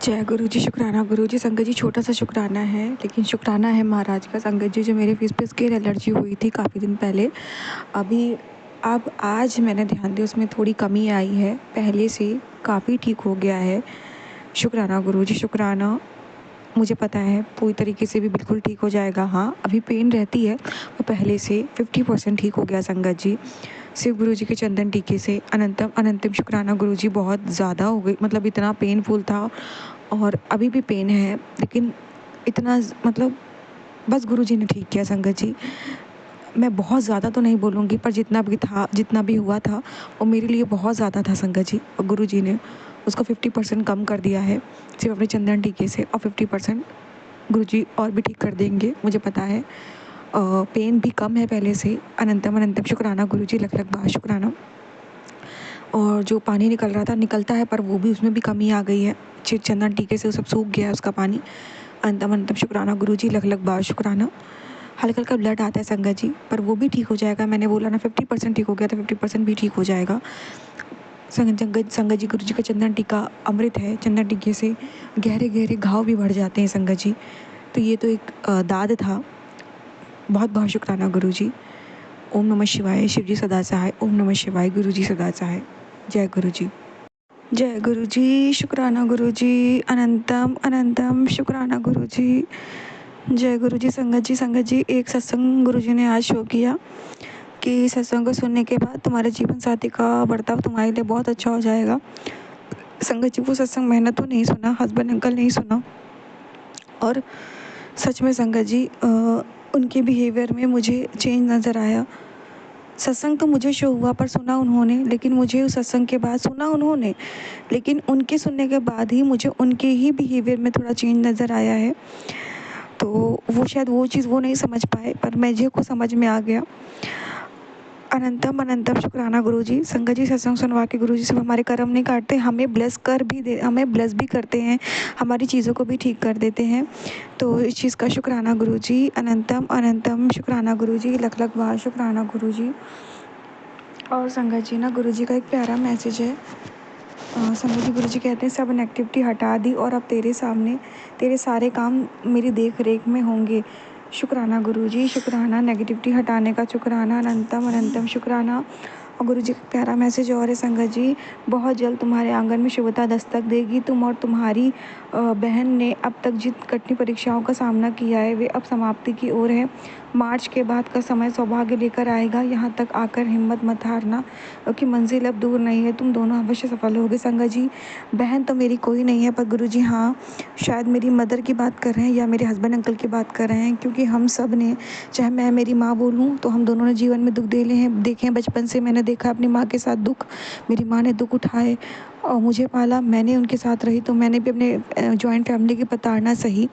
जय गुरुजी, शुक्राना गुरुजी। संगत जी छोटा सा शुक्राना है, लेकिन शुक्राना है महाराज का। संगत जी जो मेरे फेस पे स्किन एलर्जी हुई थी काफ़ी दिन पहले, अभी अब आज मैंने ध्यान दिया उसमें थोड़ी कमी आई है, पहले से काफ़ी ठीक हो गया है। शुक्राना गुरुजी, शुक्राना। मुझे पता है पूरी तरीके से भी बिल्कुल ठीक हो जाएगा। हाँ अभी पेन रहती है, वो पहले से 50% ठीक हो गया संगत जी, शिव गुरु जी के चंदन टीके से। अनंतम अनंतम शुक्राना गुरु जी। बहुत ज़्यादा हो गई, मतलब इतना पेनफुल था और अभी भी पेन है, लेकिन इतना मतलब बस गुरु जी ने ठीक किया संगत जी। मैं बहुत ज़्यादा तो नहीं बोलूँगी, पर जितना भी था, जितना भी हुआ था वो मेरे लिए बहुत ज़्यादा था संगत जी, और गुरु जी ने उसको 50% कम कर दिया है सिर्फ अपने चंदन टीके से, और 50% गुरुजी और भी ठीक कर देंगे मुझे पता है। पेन भी कम है पहले से। अनंतम अनंतम शुक्राना गुरुजी, लख लख बार शुक्राना। और जो पानी निकल रहा था निकलता है, पर वो भी उसमें भी कमी आ गई है, चंदन टीके से वो सब सूख गया है उसका पानी। अनंतम अनंतम शुक्राना गुरुजी, लख लख बार शुक्राना। हल्का हल्का ब्लड आता है संगत जी, पर वो भी ठीक हो जाएगा। मैंने बोला ना 50% ठीक हो गया, तो 50% भी ठीक हो जाएगा। संगत जी गुरु जी का चंदन टीका अमृत है, चंदन टीके से गहरे गहरे घाव भी बढ़ जाते हैं संगत जी। तो ये तो एक दाद था। बहुत बहुत शुक्राना गुरु जी। ओम नमः शिवाय, शिव जी सदा सहाय। ओम नमः शिवाय, गुरु जी सदा सहाय। जय गुरु जी। जय गुरु जी, शुक्राना गुरु जी। अनंतम अनंतम शुक्राना गुरु जी। जय गुरु जी। संगत जी एक सत्संग गुरु जी ने आज शो किया कि सत्संग को सुनने के बाद तुम्हारे जीवन साथी का बर्ताव तुम्हारे लिए बहुत अच्छा हो जाएगा। संगत जी वो सत्संग मैंने तो नहीं सुना, हस्बैंड अंकल नहीं सुना, और सच में संगत जी उनके बिहेवियर में मुझे चेंज नज़र आया। सत्संग तो मुझे शो हुआ, पर सुना उन्होंने, लेकिन मुझे उस सत्संग के बाद सुना उन्होंने, लेकिन उनके सुनने के बाद ही मुझे उनके ही बिहेवियर में थोड़ा चेंज नज़र आया है। तो वो शायद वो चीज़ वो नहीं समझ पाए, पर मुझे को समझ में आ गया। अनंतम अनंतम शुक्राना गुरुजी। संगत जी सत्संग सुनवा के गुरुजी सिर्फ हमारे कर्म नहीं काटते, हमें ब्लेस भी करते हैं, हमारी चीज़ों को भी ठीक कर देते हैं। तो इस चीज़ का शुक्राना गुरुजी। अनंतम अनंतम शुक्राना गुरुजी, लख लख बार शुक्राना गुरुजी। और संगत जी ना गुरुजी का एक प्यारा मैसेज है। संगत जी गुरुजी कहते हैं सब नेगेटिविटी हटा दी और अब तेरे सामने तेरे सारे काम मेरी देख रेख में होंगे। शुक्राना गुरुजी, शुक्राना। नेगेटिविटी हटाने का शुक्राना। अनंतम अनंतम शुक्राना। और गुरु जी का प्यारा मैसेज और है संगत जी, बहुत जल्द तुम्हारे आंगन में शुभता दस्तक देगी। तुम और तुम्हारी बहन ने अब तक जिन कठिन परीक्षाओं का सामना किया है वे अब समाप्ति की ओर है। मार्च के बाद का समय सौभाग्य लेकर आएगा। यहाँ तक आकर हिम्मत मत हारना क्योंकि मंजिल अब दूर नहीं है, तुम दोनों अवश्य सफल होगे। संगत जी, बहन तो मेरी कोई नहीं है, पर गुरु जी हाँ, शायद मेरी मदर की बात कर रहे हैं या मेरे हस्बैंड अंकल की बात कर रहे हैं, क्योंकि हम सब ने, चाहे मैं मेरी माँ बोलूँ तो हम दोनों ने जीवन में दुख देखे हैं। बचपन से मैंने देखा अपनी माँ के साथ दुख, मेरी माँ ने दुख उठाए और मुझे पाला, मैंने उनके साथ रही, तो मैंने भी अपने जॉइंट फैमिली की प्रताड़ना सही।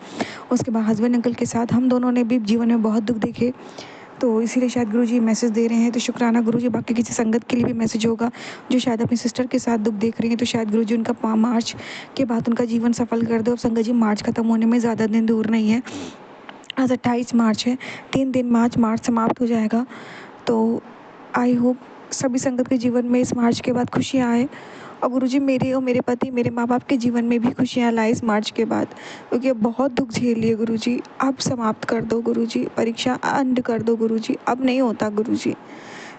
उसके बाद हस्बैंड अंकल के साथ हम दोनों ने भी जीवन में बहुत दुख देखे, तो इसीलिए शायद गुरुजी मैसेज दे रहे हैं। तो शुक्राना गुरुजी, बाकी किसी संगत के लिए भी मैसेज होगा जो शायद अपनी सिस्टर के साथ दुख देख रही हैं, तो शायद गुरुजी उनका मार्च के बाद उनका जीवन सफल कर दो। अब संगत जी, मार्च खत्म होने में ज़्यादा दिन दूर नहीं है, आज 28 मार्च है, 3 दिन मार्च समाप्त हो जाएगा। तो आई होप सभी संगत के जीवन में इस मार्च के बाद खुशियाँ आए और गुरुजी मेरे और मेरे पति, मेरे माँ बाप के जीवन में भी खुशियाँ लाए इस मार्च के बाद, क्योंकि अब बहुत दुख झेल लिए गुरुजी। अब समाप्त कर दो गुरुजी, परीक्षा अंत कर दो गुरुजी, अब नहीं होता गुरुजी।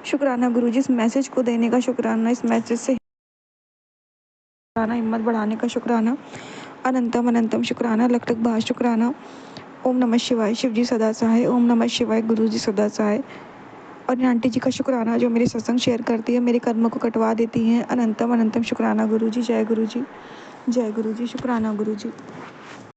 शुक्राना गुरुजी, इस मैसेज को देने का शुक्राना, इस मैसेज से शुक्राना, हिम्मत बढ़ाने का शुक्राना, अनंतम अनंतम शुक्राना, लख लख बार शुक्राना। ओम नमः शिवाय, शिव जी सदा सहाय। ओम नमः शिवाय, गुरु जी सदा सहाय। और आंटी जी का शुक्राना जो मेरे सत्संग शेयर करती है, मेरे कर्मों को कटवा देती हैं। अनंतम अनंतम शुक्राना गुरु जी। जय गुरु जी, जय गुरु जी, शुक्राना गुरु जी।